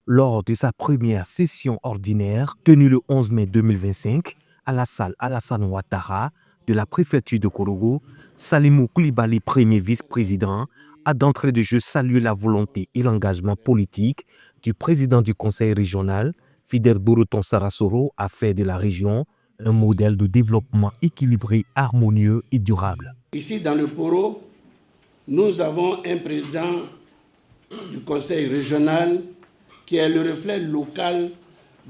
lors de sa première session ordinaire tenue le 11 mai 2025 à la salle Alassane Ouattara de la préfecture de Korogo, Salimou Koulibaly, premier vice-président, a d'entrée de jeu salué la volonté et l'engagement politique du président du conseil régional, Fidel Bourouton Sarasoro, à faire de la région un modèle de développement équilibré, harmonieux et durable. Ici, dans le Poro, nous avons un président du conseil régional qui est le reflet local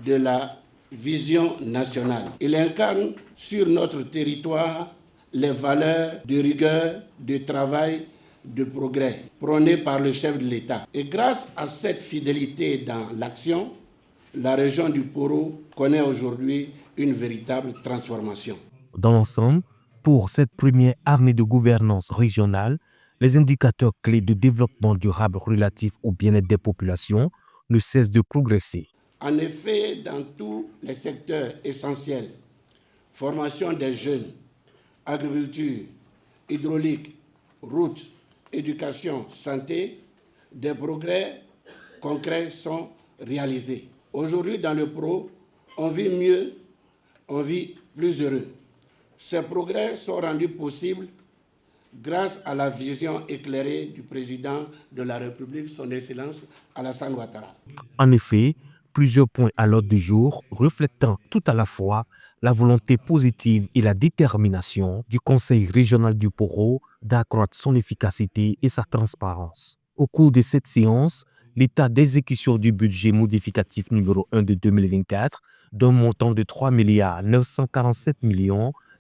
de la vision nationale. Il incarne sur notre territoire les valeurs de rigueur, de travail, de progrès prônées par le chef de l'État. Et grâce à cette fidélité dans l'action, la région du Poro connaît aujourd'hui une véritable transformation. Dans l'ensemble, pour cette première année de gouvernance régionale, les indicateurs clés de développement durable relatifs au bien-être des populations ne cessent de progresser. En effet, dans tous les secteurs essentiels, formation des jeunes, agriculture, hydraulique, routes, éducation, santé, des progrès concrets sont réalisés. Aujourd'hui, dans le Pro, on vit mieux, on vit plus heureux. Ces progrès sont rendus possibles grâce à la vision éclairée du président de la République, son Excellence Alassane Ouattara. En effet, plusieurs points à l'ordre du jour reflétant tout à la fois la volonté positive et la détermination du Conseil régional du Poro d'accroître son efficacité et sa transparence. Au cours de cette séance, l'état d'exécution du budget modificatif numéro 1 de 2024 d'un montant de 3 947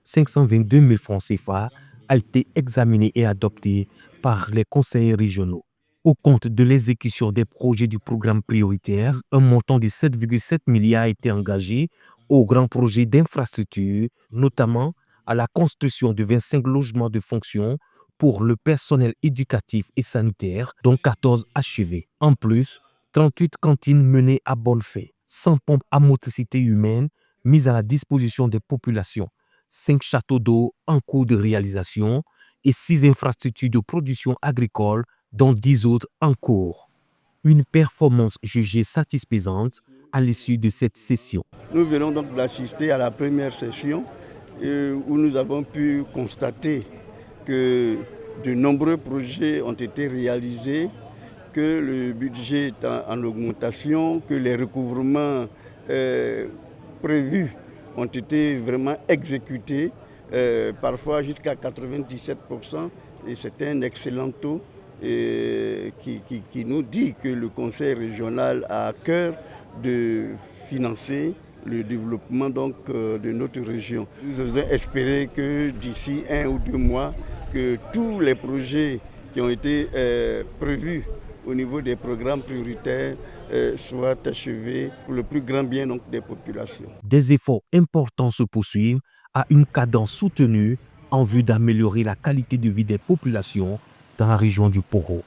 522 000 francs CFA a été examiné et adopté par les conseillers régionaux. Au compte de l'exécution des projets du programme prioritaire, un montant de 7,7 milliards a été engagé aux grands projets d'infrastructure, notamment à la construction de 25 logements de fonction pour le personnel éducatif et sanitaire, dont 14 achevés. En plus, 38 cantines menées à bonne fait, 100 pompes à motricité humaine mises à la disposition des populations, 5 châteaux d'eau en cours de réalisation et 6 infrastructures de production agricole dont 10 autres en cours. Une performance jugée satisfaisante à l'issue de cette session. Nous venons donc d'assister à la première session où nous avons pu constater que de nombreux projets ont été réalisés, que le budget est en augmentation, que les recouvrements prévus ont été vraiment exécutés, parfois jusqu'à 97%, et c'est un excellent taux. Qui nous dit que le conseil régional a à cœur de financer le développement donc, de notre région. Nous osons espérer que d'ici 1 ou 2 mois, que tous les projets qui ont été prévus au niveau des programmes prioritaires soient achevés pour le plus grand bien donc, des populations. Des efforts importants se poursuivent à une cadence soutenue en vue d'améliorer la qualité de vie des populations dans la région du Poro.